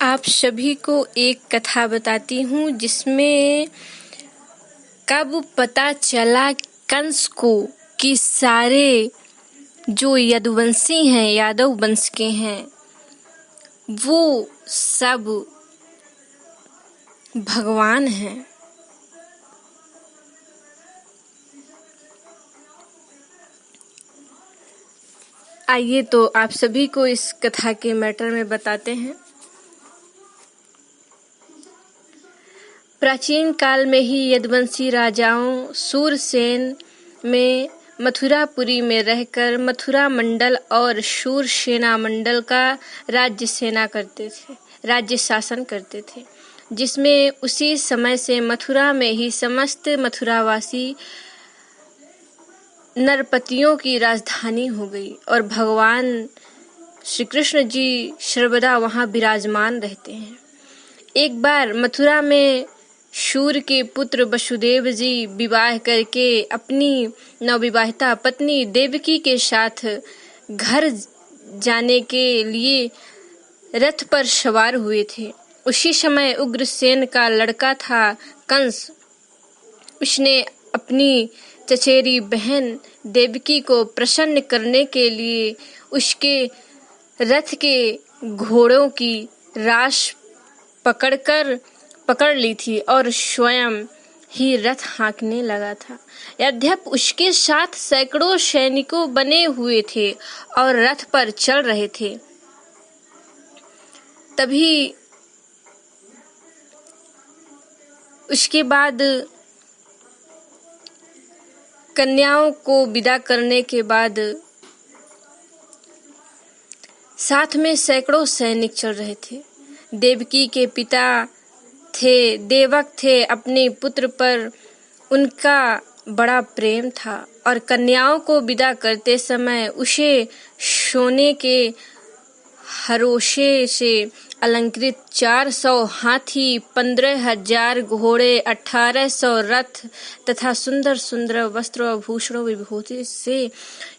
आप सभी को एक कथा बताती हूँ जिसमें कब पता चला कंस को कि सारे जो यदुवंशी हैं, यादव वंश के हैं, वो सब भगवान हैं। आइए तो आप सभी को इस कथा के मैटर में बताते हैं। प्राचीन काल में ही यदुवंशी राजाओं सूरसेन में मथुरापुरी में रहकर मथुरा मंडल और शूरसेना मंडल का राज्य शासन करते थे, जिसमें उसी समय से मथुरा में ही समस्त मथुरावासी नरपतियों की राजधानी हो गई और भगवान श्री कृष्ण जी सर्वदा वहां विराजमान रहते हैं। एक बार मथुरा में शूर के पुत्र वसुदेव जी विवाह करके अपनी नवविवाहिता पत्नी देवकी के साथ घर जाने के लिए रथ पर सवार हुए थे। उसी समय उग्रसेन का लड़का था कंस। उसने अपनी चचेरी बहन देवकी को प्रसन्न करने के लिए उसके रथ के घोड़ों की राश पकड़ ली थी और स्वयं ही रथ हाँकने लगा था। यद्यपि उसके साथ सैकड़ों सैनिकों बने हुए थे और रथ पर चल रहे थे, तभी उसके बाद कन्याओं को विदा करने के बाद साथ में सैकड़ों सैनिक चल रहे थे। देवकी के पिता देवक थे। अपने पुत्र पर उनका बड़ा प्रेम था और कन्याओं को विदा करते समय उसे सोने के हरोशे से अलंकृत 400 हाथी, 15,000 घोड़े, 1800 रथ तथा सुंदर सुंदर वस्त्र आभूषणों विभूति से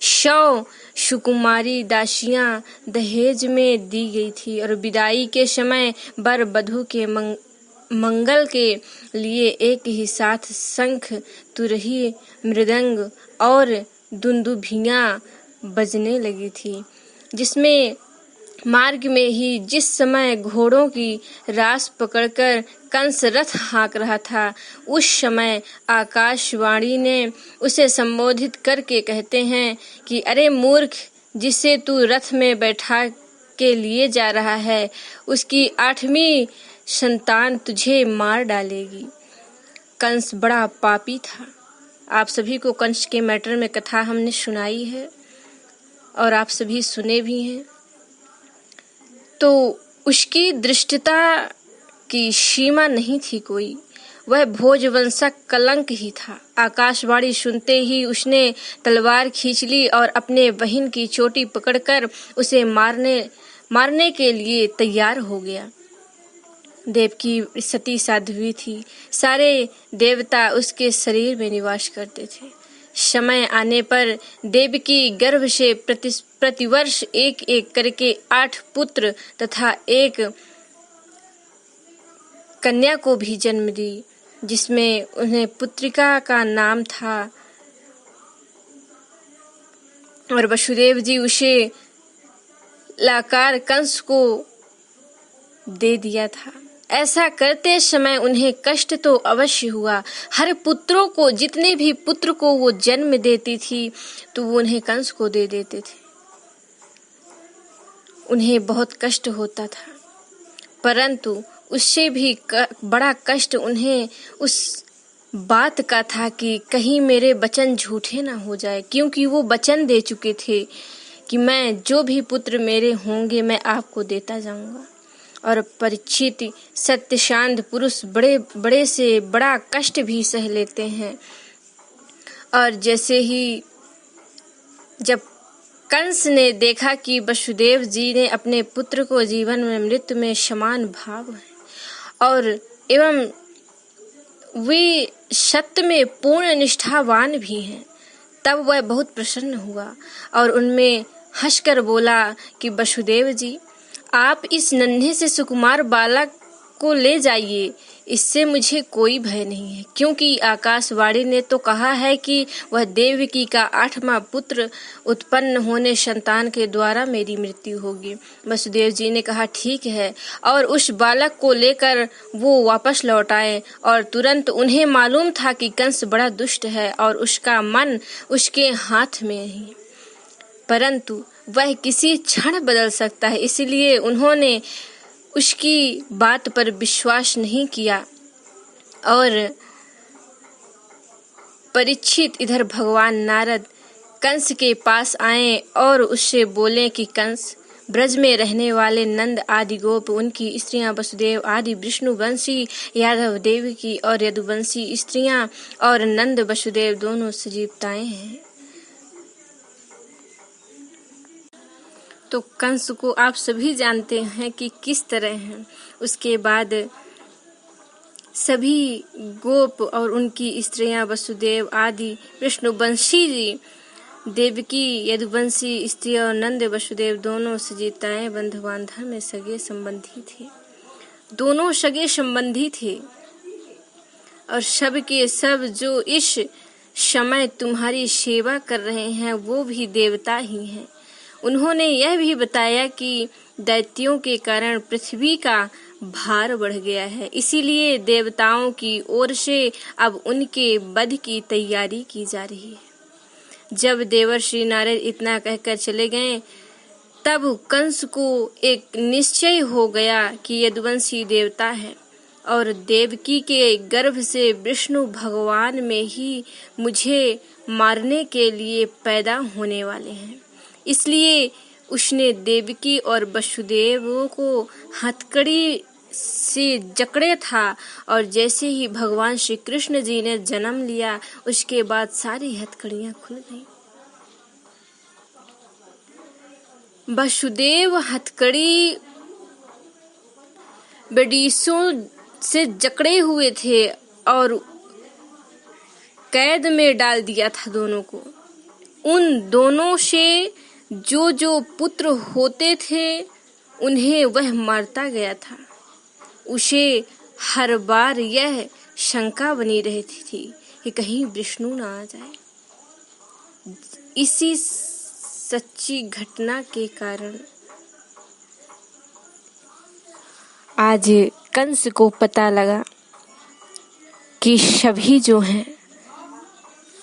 100 सुकुमारी दासियां दहेज में दी गई थी और विदाई के समय वर वधू के मंगल के लिए एक ही साथ शंख, तुरही, मृदंग और दुंदुभियां बजने लगी थी। जिसमें मार्ग में ही जिस समय घोड़ों की रास पकड़कर कंस रथ हाँक रहा था, उस समय आकाशवाणी ने उसे संबोधित करके कहते हैं कि अरे मूर्ख, जिसे तू रथ में बैठा के लिए जा रहा है, उसकी 8वीं संतान तुझे मार डालेगी। कंस बड़ा पापी था। आप सभी को कंस के मैटर में कथा हमने सुनाई है और आप सभी सुने भी हैं। तो उसकी दृष्टता की सीमा नहीं थी कोई। वह भोजवंशक कलंक ही था। आकाशवाणी सुनते ही उसने तलवार खींच ली और अपने बहन की चोटी पकड़कर उसे मारने के लिए तैयार हो गया। देवकी सती साध्वी थी। सारे देवता उसके शरीर में निवास करते थे। समय आने पर देवकी गर्भ से प्रतिवर्ष एक एक करके 8 पुत्र तथा 1 कन्या को भी जन्म दी, जिसमें उन्हें पुत्रिका का नाम था और वसुदेव जी उसे लाकर कंस को दे दिया था। ऐसा करते समय उन्हें कष्ट तो अवश्य हुआ। हर पुत्रों को, जितने भी पुत्र को वो जन्म देती थी, तो वो उन्हें कंस को दे देते थे। उन्हें बहुत कष्ट होता था, परंतु उससे भी बड़ा कष्ट उन्हें उस बात का था कि कहीं मेरे वचन झूठे ना हो जाए, क्योंकि वो वचन दे चुके थे कि मैं जो भी पुत्र मेरे होंगे मैं आपको देता जाऊंगा। और परीक्षित सत्यशांत पुरुष बड़े से बड़ा कष्ट भी सह लेते हैं। और जैसे ही जब कंस ने देखा कि वसुदेव जी ने अपने पुत्र को जीवन में मृत्यु में समान भाव है और एवं वे सत्य में पूर्ण निष्ठावान भी हैं, तब वह बहुत प्रसन्न हुआ और उनमें हंसकर बोला कि वसुदेव जी, आप इस नन्हे से सुकुमार बालक को ले जाइए, इससे मुझे कोई भय नहीं है, क्योंकि आकाशवाणी ने तो कहा है कि वह देवकी का 8वां पुत्र उत्पन्न होने संतान के द्वारा मेरी मृत्यु होगी। वसुदेव जी ने कहा ठीक है, और उस बालक को लेकर वो वापस लौट आए। और तुरंत उन्हें मालूम था कि कंस बड़ा दुष्ट है और उसका मन उसके हाथ में ही, परंतु वह किसी क्षण बदल सकता है, इसलिए उन्होंने उसकी बात पर विश्वास नहीं किया। और परीक्षित इधर भगवान नारद कंस के पास आए और उससे बोले कि कंस, ब्रज में रहने वाले नंद आदि गोप, उनकी स्त्रियां वसुदेव आदि विष्णुवंशी यादव देवकी और यदुवंशी स्त्रियां और नंद वसुदेव दोनों सजीवताएं हैं। तो कंस को आप सभी जानते हैं कि किस तरह हैं। उसके बाद सभी गोप और उनकी स्त्रियां वसुदेव आदि विष्णुवंशी देवकी यदुवंशी स्त्री और नंद वसुदेव दोनों सजीवताएं बंधु बांधव में सगे संबंधी थे। दोनों सगे संबंधी थे और सब के सब जो इस समय तुम्हारी सेवा कर रहे हैं वो भी देवता ही हैं। उन्होंने यह भी बताया कि दैत्यों के कारण पृथ्वी का भार बढ़ गया है, इसीलिए देवताओं की ओर से अब उनके वध की तैयारी की जा रही है। जब देवर्षि नारद इतना कहकर चले गए, तब कंस को एक निश्चय हो गया कि यदुवंशी देवता है और देवकी के गर्भ से विष्णु भगवान में ही मुझे मारने के लिए पैदा होने वाले हैं। इसलिए उसने देवकी और वसुदेव को हथकड़ी से जकड़े था, और जैसे ही भगवान श्री कृष्ण जी ने जन्म लिया उसके बाद सारी हथकड़ियां खुल गईं। वसुदेव हथकड़ी बड़ीसों से जकड़े हुए थे और कैद में डाल दिया था दोनों को। उन दोनों से जो जो पुत्र होते थे उन्हें वह मारता गया था। उसे हर बार यह शंका बनी रहती थी कि कहीं विष्णु ना आ जाए। इसी सच्ची घटना के कारण आज कंस को पता लगा कि सभी जो हैं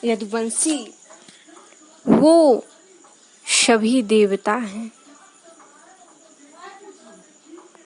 यदुवंशी वो सभी देवता हैं।